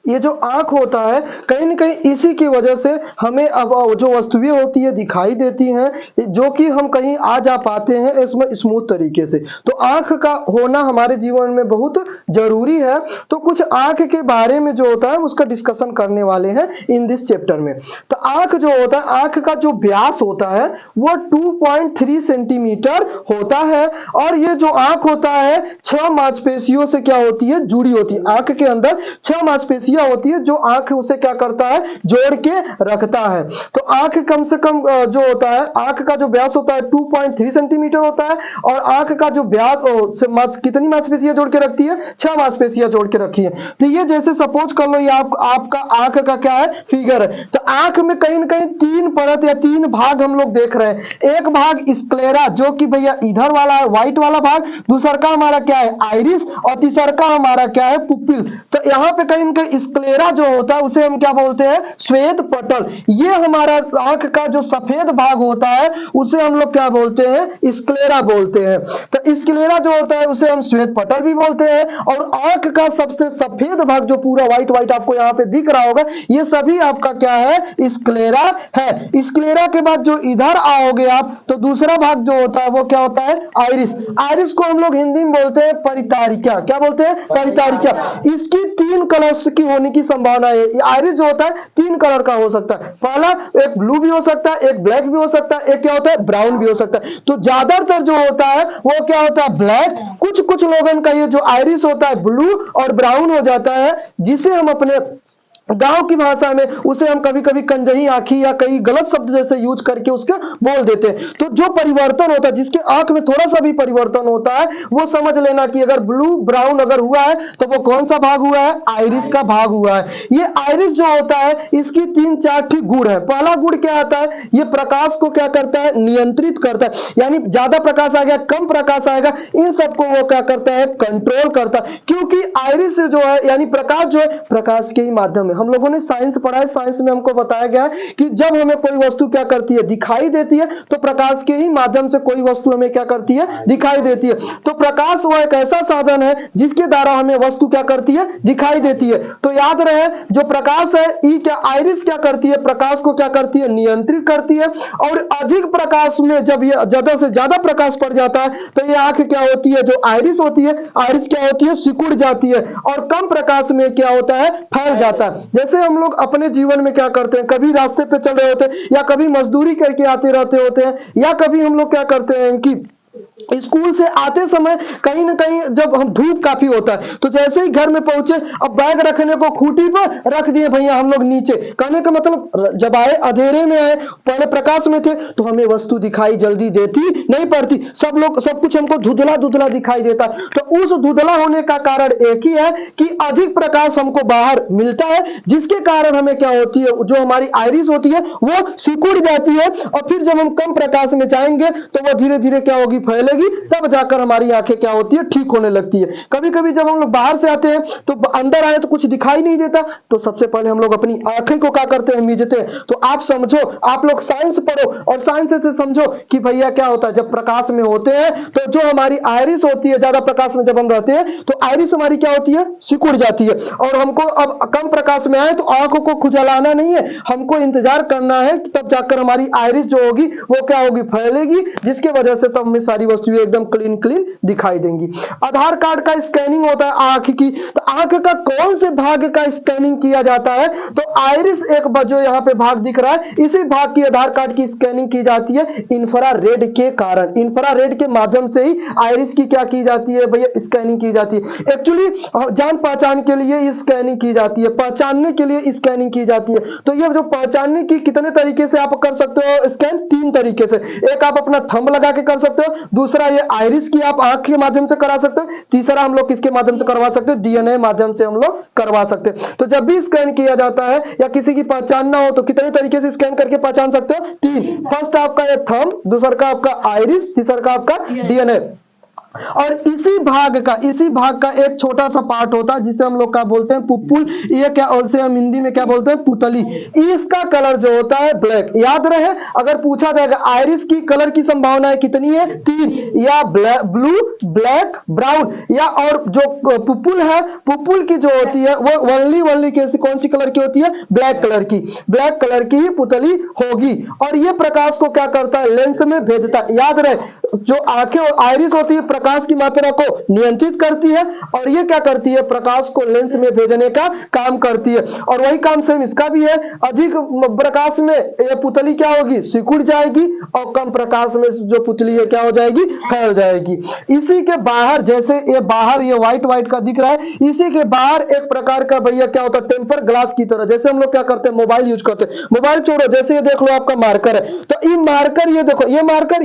ये जो आंख होता है कहीं न कहीं इसी की वजह से हमें अब जो वस्तुएं होती है दिखाई देती हैं, जो कि हम कहीं आ जा पाते हैं इसमें स्मूथ तरीके से। तो आंख का होना हमारे जीवन में बहुत जरूरी है। तो कुछ आंख के बारे में जो होता है उसका डिस्कशन करने वाले हैं इन दिस चैप्टर में। तो आंख जो होता है, आंख का जो व्यास होता है वो 2.3 सेंटीमीटर होता है। और ये जो आंख होता है 6 मांसपेशियों से क्या होती है, जुड़ी होती है। आंख के अंदर 6 मांसपेशियां होती है जो आंख उसे क्या करता है, जोड़ के रखता है। तो आंख कम से कम जो होता है, आंख का जो व्यास होता है 2.3 सेंटीमीटर होता है। और आंख का जो व्यास कितनी मांसपेशियां जोड़ के रखती है, 6 मांसपेशियां जोड़ के रखी है। तो ये जैसे सपोज कर लो ये आपका आंख का क्या है, फिगर है। तो आंख में कहीं ना कहीं 3 परत या 3 भाग हम लोग देख रहे हैं। एक भाग स्क्लेरा जो कि भैया इधर वाला व्हाइट वाला भाग, दूसरा का हमारा क्या है आइरिस, और तीसरा का हमारा क्या है पुपिल। तो यहाँ पे कहीं ना कहीं स्क्लेरा जो होता है उसे हम क्या बोलते हैं, श्वेत पटल। ये हमारा आंख का जो सफेद भाग होता है उसे हम लोग क्या बोलते हैं, स्क्लेरा बोलते हैं। तो स्क्लेरा जो होता है उसे हम श्वेत पटल भी बोलते हैं। और आंख का सबसे सफेद भाग जो पूरा व्हाइट व्हाइट आपको यहाँ पे दिख रहा होगा, ये सभी आपका क्या है, स्क्लेरा है। स्क्लेरा के बाद जो इधर आओगे आप तो दूसरा भाग जो होता है वो क्या होता है, आइरिस। आइरिस को हम लोग हिंदी में बोलते हैं परितारिका। क्या बोलते हैं, परितारिका। इसकी 3 कलर्स की होने की संभावना है। आइरिस जो होता है 3 कलर का हो सकता है। पहला एक ब्लू भी हो सकता है, एक ब्लैक भी हो सकता है, एक क्या होता है ब्राउन भी हो सकता है। तो ज्यादातर जो होता है वो क्या होता है, ब्लैक। कुछ कुछ लोगों का ये जो आइरिस होता है ब्लू और ब्राउन हो जाता है, जिसे हम अपने गांव की भाषा में उसे हम कभी कभी कंजही आंखी या कई गलत शब्द जैसे यूज करके उसके बोल देते हैं। तो जो परिवर्तन होता है, जिसके आंख में थोड़ा सा भी परिवर्तन होता है, वो समझ लेना कि अगर ब्लू ब्राउन अगर हुआ है तो वो कौन सा भाग हुआ है, आइरिस का भाग हुआ है। ये आइरिस जो होता है इसकी 3-4 ठीक गुण है। पहला गुण क्या आता है, ये प्रकाश को क्या करता है, नियंत्रित करता है। यानी ज्यादा प्रकाश आ गया, कम प्रकाश आएगा, इन सबको वो क्या करता है, कंट्रोल करता है। क्योंकि आइरिस जो है यानी प्रकाश जो है, प्रकाश के ही माध्यम में, हम लोगों ने साइंस पढ़ा है, साइंस में हमको बताया गया है कि जब हमें कोई वस्तु क्या करती है, दिखाई देती है, तो प्रकाश के ही माध्यम से कोई वस्तु हमें क्या करती है, दिखाई देती है। तो प्रकाश वो एक ऐसा साधन है जिसके द्वारा हमें वस्तु क्या करती है, दिखाई देती है। तो याद रहे जो प्रकाश है ई क्या, आइरिस क्या करती है, प्रकाश को क्या करती है, नियंत्रित करती है। और अधिक प्रकाश में जब ये ज्यादा से ज्यादा प्रकाश पड़ जाता है तो ये आंख क्या होती है, जो आइरिस होती है, आइरिस क्या होती है, सिकुड़ जाती है। और कम प्रकाश में क्या होता है, फैल जाता है। जैसे हम लोग अपने जीवन में क्या करते हैं, कभी रास्ते पे चल रहे होते हैं या कभी मजदूरी करके आते रहते होते हैं, या कभी हम लोग क्या करते हैं कि स्कूल से आते समय कहीं ना कहीं जब हम धूप काफी होता है तो जैसे ही घर में पहुंचे अब बैग रखने को खूंटी पर रख दिए भैया हम लोग नीचे। कहने का मतलब जब आए अंधेरे में आए, पहले प्रकाश में थे तो हमें वस्तु दिखाई जल्दी देती नहीं पड़ती, सब कुछ हमको धुंधला धुंधला दिखाई देता। तो उस धुंधला होने का कारण एक ही है कि अधिक प्रकाश हमको बाहर मिलता है, जिसके कारण हमें क्या होती है, जो हमारी आइरिस होती है वो सिकुड़ जाती है। और फिर जब हम कम प्रकाश में जाएंगे तो वो धीरे धीरे क्या होगी, फैलेगी, तब जाकर हमारी आंखें क्या होती है, ठीक होने लगती है। कभी कभी जब हम लोग बाहर से आते हैं तो अंदर आए तो कुछ दिखाई नहीं देता, तो सबसे पहले हम लोग अपनी आंखें को क्या करते हैं, मीचते हैं। तो आप समझो, आप लोग साइंस पढ़ो और साइंस से समझो कि भैया क्या होता है, जब प्रकाश में होते हैं तो जो हमारी आइरिस होती है, ज्यादा प्रकाश में जब हम रहते हैं तो आइरिस हमारी क्या होती है, सिकुड़ जाती है। और हमको अब कम प्रकाश में आए तो आंखों को खुजलाना नहीं है, हमको इंतजार करना है, तब जाकर हमारी आइरिस जो होगी वो क्या होगी, फैलेगी, जिसके वजह से तब हमें सारी वस्तुएं एकदम क्लीन क्लीन दिखाई देंगी। आधार कार्ड का स्कैनिंग होता है आंख की, तो आंख का कौन से भाग का स्कैनिंग किया जाता है, तो आइरिस एक जो यहाँ पे भाग दिख रहा है, इसी भाग की आधार कार्ड की स्कैनिंग की जाती है इंफ्रारेड के कारण। इंफ्रारेड के माध्यम से ही आइरिस की क्या की जाती है भैया, स्कैनिंग की जाती है। एक्चुअली जान पहचान के लिए स्कैनिंग की जाती है, पहचानने के लिए स्कैनिंग की जाती है। तो ये जो पहचानने की कितने तरीके से आप कर सकते हो स्कैन, 3 तरीके से। एक आप अपना थंब लगा के कर सकते हो, दूसरा ये आइरिस की आप आंख के माध्यम से करा सकते हो, तीसरा हम लोग किसके माध्यम से करवा सकते हैं, डीएनए माध्यम से हम लोग करवा सकते हैं। तो जब भी स्कैन किया जाता है या किसी की पहचान ना हो तो कितने तरीके से स्कैन करके पहचान सकते हो, 3। फर्स्ट आपका ये थंब, दूसरा का आपका आइरिस, तीसरा का आपका डीएनए। और इसी भाग का एक छोटा सा पार्ट होता है जिसे हम लोग क्या बोलते हैं, पुप्पुल। ये क्या, उसे हम हिंदी में क्या बोलते हैं, पुतली। इसका कलर जो होता है ब्लैक। याद रहे, अगर पूछा जाएगा आइरिस की कलर की संभावनाएं कितनी है, 3, या ब्लू, ब्लैक, ब्राउन, या और जो पुप्पुल है, पुप्पुल की जो होती है वो वनली कैसी, कौन सी कलर की होती है, ब्लैक कलर की। ब्लैक कलर की ही पुतली होगी। और ये प्रकाश को क्या करता है, लेंस में भेजता है। याद रहे, जो आंखें आइरिस होती है प्रकाश की मात्रा को नियंत्रित करती है, और ये क्या करती है, प्रकाश को लेंस में भेजने का काम करती है। और वही काम सेम इसका भी है। अधिक प्रकाश में ये पुतली क्या होगी, सिकुड़ जाएगी, और कम प्रकाश में जो पुतली है क्या हो जाएगी, फैल जाएगी। इसी के बाहर, जैसे ये बाहर ये व्हाइट का दिख रहा है, इसी के बाहर एक प्रकार का भैया क्या होता है, टेम्पर ग्लास की तरह। जैसे हम लोग क्या करते हैं, मोबाइल यूज करते हैं, मोबाइल छोड़ो, जैसे ये देख लो आपका मार्कर है, तो ये मार्कर, ये देखो, ये मार्कर,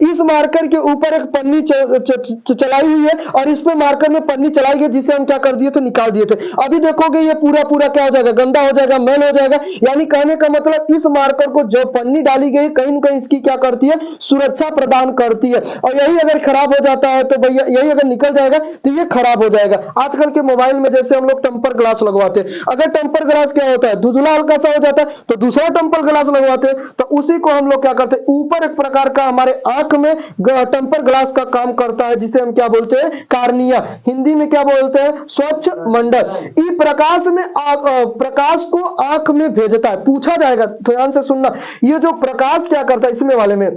इस मार्कर के ऊपर एक पन्नी चलाई हुई है, और इस पे मार्कर में पन्नी चलाई गई, जिसे हम क्या कर दिए थे, निकाल दिए थे। अभी देखोगे ये पूरा क्या हो जाएगा, गंदा हो जाएगा, मैल हो जाएगा। यानी कहने का मतलब इस मार्कर को जो पन्नी डाली गई कहीं न कहीं इसकी क्या करती है, सुरक्षा प्रदान करती है। और यही अगर खराब हो जाता है तो भैया, यही अगर निकल जाएगा तो ये खराब हो जाएगा। आजकल के मोबाइल में जैसे हम लोग टेम्पर ग्लास लगवाते हैं, अगर टेम्पर ग्लास क्या होता है, धुंधला हल्का सा हो जाता है तो दूसरा टेम्पर ग्लास लगवाते हैं, तो उसी को हम लोग क्या करते हैं, ऊपर एक प्रकार का हमारे आंख में टेम्पर ग्लास का काम करता है, जिसे हम क्या बोलते हैं, कार्निया। हिंदी में क्या बोलते हैं, स्वच्छ मंडल। इस प्रकाश में प्रकाश को आंख में भेजता है। पूछा जाएगा, ध्यान से सुनना, ये जो प्रकाश क्या करता है, इसमें वाले में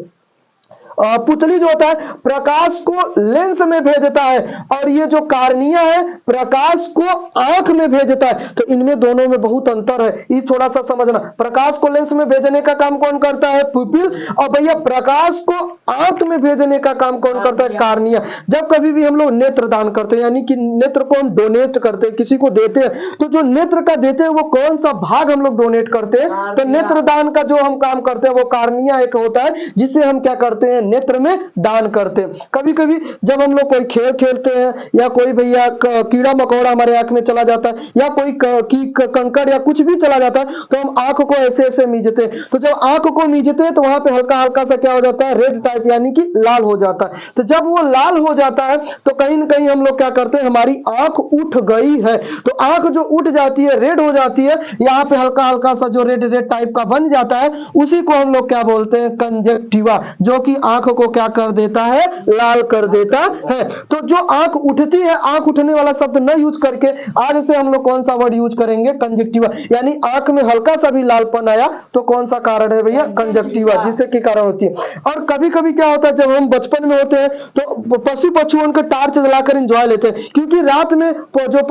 पुतली जो होता है प्रकाश को लेंस में भेजता है, और ये जो कार्निया है प्रकाश को आंख में भेजता है। तो इनमें दोनों में बहुत अंतर है, ये थोड़ा सा समझना। प्रकाश को लेंस में भेजने का काम कौन करता है, पुपिल, और भैया प्रकाश को आंख में भेजने का काम कौन करता है, कार्निया। जब कभी भी हम लोग नेत्र दान करते हैं, यानी कि नेत्र को हम डोनेट करते हैं, किसी को देते हैं, तो जो नेत्र का देते हैं वो कौन सा भाग हम लोग डोनेट करते हैं, तो नेत्र दान का जो हम काम करते हैं वो कार्निया एक होता है, जिसे हम क्या करते हैं, नेत्र में दान करते हैं। कभी कभी जब हम लोग कोई खेल खेलते हैं, या कोई भैया कीड़ा मकोड़ा हमारे आंख में चला जाता है, या कोई कंकड़ या कुछ भी चला जाता है, तो हम आंख को ऐसे मीचते हैं। तो जब आंख को मीचते हैं तो वहां पे हल्का हल्का सा क्या हो जाता है, रेड टाइप, यानी कि लाल हो जाता है। तो जब वो लाल हो जाता है तो कहीं ना कहीं हम लोग क्या करते हैं, हमारी आंख उठ गई है। तो आंख जो उठ जाती है, रेड हो जाती है, यहाँ पे हल्का हल्का सा जो रेड टाइप का बन जाता है, उसी को हम लोग क्या बोलते हैं, कंजक्टिवा, जो कि आंख को क्या कर देता है, लाल कर देता है। तो जो आंख उठती है, आंख उठने वाला शब्द न यूज करके आज से हम लोग कौन सा वर्ड यूज करेंगे, कंजक्टिवा। यानी आंख में हल्का सा भी लालपन आया तो कौन सा कारण है भैया, कंजक्टिवा, जिससे की कारण होती है। और कभी कभी क्या होता है, जब हम बचपन में होते हैं तो पशु पक्षियों को टार्च जलाकर एंजॉय लेते हैं, क्योंकि रात में जो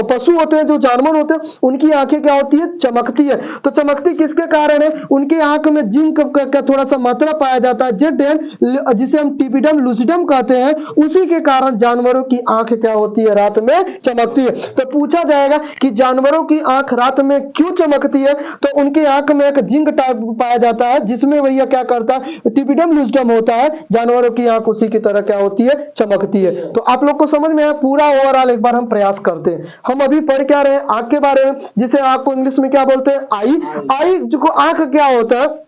पशु होते हैं, जो जानवर होते हैं, उनकी आंखें क्या होती है, चमकती है। तो चमकती किसके कारण है, उनकी आंख में जिंक का थोड़ा सा मात्रा पाया जाता है, जिसे हम टिपिडम लूसिडम कहते हैं, उसी के कारण जानवरों की आंख क्या होती है, रात में चमकती है। तो पूछा जाएगा कि जानवरों की आंख रात में क्यों चमकती है, तो उनकी आंख में एक जिंक टाइप पाया जाता है, जिसमें भैया क्या करता है, टिपिडम लूसिडम होता है, जानवरों की आंख उसी की तरह क्या होती है, चमकती है। तो आप लोग को समझ में आया, पूरा ओवरऑल एक बार हम प्रयास करते हैं। हम अभी पढ़ क्या रहे हैं, आंख के बारे में, जिसे आपको इंग्लिश में क्या बोलते हैं, आई जो आंख क्या होता है,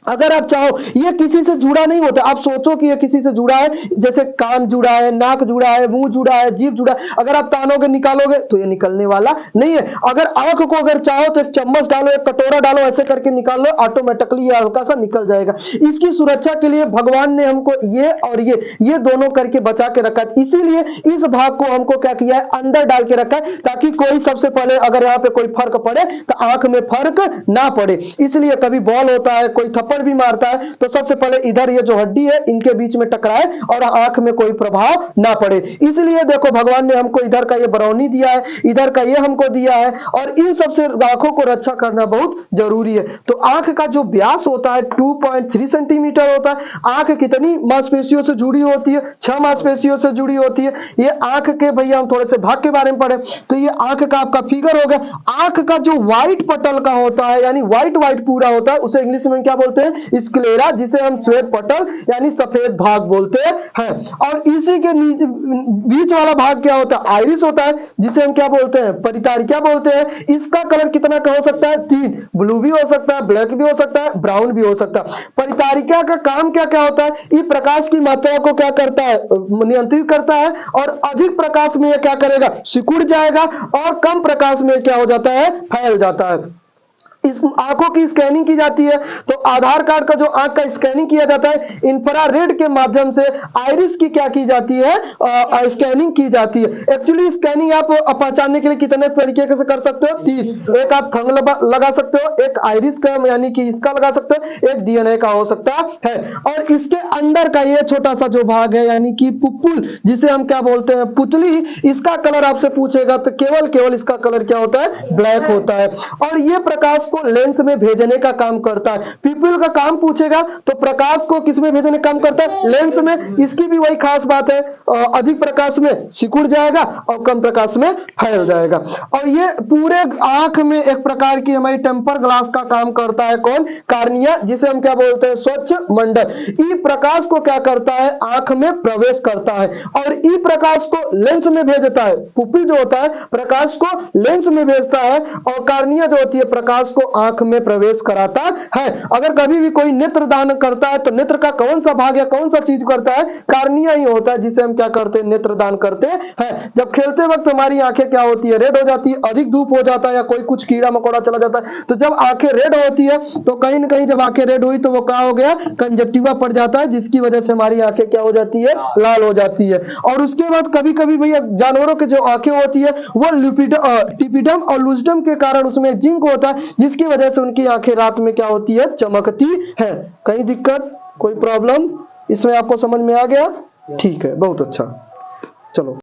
अगर आप चाहो, ये किसी से जुड़ा नहीं होता। आप सोचो कि ये किसी से जुड़ा है, जैसे कान जुड़ा है, नाक जुड़ा है, मुंह जुड़ा है, जीभ जुड़ा है, अगर आप तानोगे निकालोगे तो ये निकलने वाला नहीं है। अगर आंख को अगर चाहो तो एक चम्मच डालो, एक कटोरा डालो, ऐसे करके निकाल लो, ऑटोमेटिकली ये हल्का सा निकल जाएगा। इसकी सुरक्षा के लिए भगवान ने हमको ये और ये दोनों करके बचा के रखा है। इसीलिए इस भाग को हमको क्या किया है, अंदर डाल के रखा है, ताकि कोई सबसे पहले अगर यहाँ पे कोई फर्क पड़े तो आंख में फर्क ना पड़े। इसलिए कभी बॉल होता है, कोई थप्पड़ भी मारता है, तो सबसे पहले इधर ये जो हड्डी है इनके बीच में टकराए और आंख में कोई प्रभाव ना पड़े। इसलिए देखो भगवान ने हमको इधर का ये बरौनी दिया है, इधर का ये हमको दिया है, और इन सबसे आंखों को रक्षा करना बहुत जरूरी है। तो आंख का जो व्यास होता है 2.3 सेंटीमीटर होता है। आंख कितनी मांसपेशियों से जुड़ी होती है, 6 मांसपेशियों से जुड़ी होती है। ये आंख के भैया हम थोड़े से भाग के बारे में पढ़े, तो ये आंख का आपका फिगर हो गया। आंख का जो व्हाइट पटल का होता है, यानी व्हाइट पूरा होता है, उसे इंग्लिश में क्या बोलते हैं, बोलते हैं स्क्लेरा, जिसे हम श्वेत पटल यानी सफेद भाग बोलते हैं। और इसी के नीचे बीच वाला भाग क्या होता है, आइरिस होता है, जिसे हम क्या बोलते हैं, परितारिका बोलते हैं। इसका कलर कितना का हो सकता है, 3, ब्लू भी हो सकता है, ब्लैक भी हो सकता है, ब्राउन भी हो सकता है। परितारिका का काम क्या क्या होता है, ये प्रकाश की मात्रा को क्या करता है, नियंत्रित करता है, और अधिक प्रकाश में ये क्या करेगा, सिकुड़ जाएगा, और कम प्रकाश में क्या हो जाता है, फैल जाता है। इस आंखों की स्कैनिंग की जाती है, तो आधार कार्ड का जो आंख का स्कैनिंग किया जाता है, इंफ्रारेड के माध्यम से आइरिस की क्या की जाती है, स्कैनिंग की जाती है। एक्चुअली स्कैनिंग आप पहचानने के लिए कितने तरीके से कर सकते हो, 3, एक आप थंब लगा सकते हो, एक आइरिस का यानी कि इसका लगा सकते हो, एक डीएनए का हो सकता है। और इसके अंदर का ये छोटा सा जो भाग है यानी कि पुपुल, जिसे हम क्या बोलते हैं, पुतली, इसका कलर आपसे पूछेगा तो केवल इसका कलर क्या होता है, ब्लैक होता है। और ये प्रकाश को लेंस में भेजने का काम करता है। पिपुल का काम पूछेगा तो प्रकाश को किस में भेजने का काम करता है, लेंस में। इसकी भी वही खास बात है, अधिक प्रकाश में सिकुड़ जाएगा और कम प्रकाश में फैल जाएगा। और ये पूरे आंख में एक प्रकार की हमारी टेम्पर ग्लास का काम करता है। कौन, कार्निया, जिसे हम क्या बोलते हैं, स्वच्छ मंडल। ई प्रकाश को क्या करता है, आंख में प्रवेश करता है, और ई प्रकाश को लेंस में भेजता है। पुपिल जो होता है प्रकाश को लेंस में भेजता है, और कार्निया जो होती है प्रकाश को आंख में प्रवेश कराता है। अगर कभी भी कोई नेत्र दान करता है तो नेत्र का कौन सा भाग या कौन सा चीज करता है, कार्निया ही होता है, जिसे हम क्या करते हैं, नेत्र दान करते हैं। जब खेलते वक्त हमारी आंखें क्या होती है, रेड हो जाती है, अधिक धूप हो जाता है या कोई कुछ कीड़ा मकोड़ा चला जाता है, तो जब आंखें रेड होती है तो कहीं ना कहीं जब आंखें रेड हुई तो वो क्या हो गया, कंजक्टिवा पड़ जाता है, जिसकी वजह से हमारी आंखें क्या हो जाती है, लाल हो जाती है। और उसके बाद कभी कभी भैया जानवरों के जो आंखें होती है वो टिपिडम और लूजिडम के कारण उसमें जिंक होता है, जिसकी वजह से उनकी आंखें रात में क्या होती है, चमकती है। कहीं दिक्कत, कोई प्रॉब्लम इसमें आपको समझ में आ गया? ठीक है, बहुत अच्छा। चलो।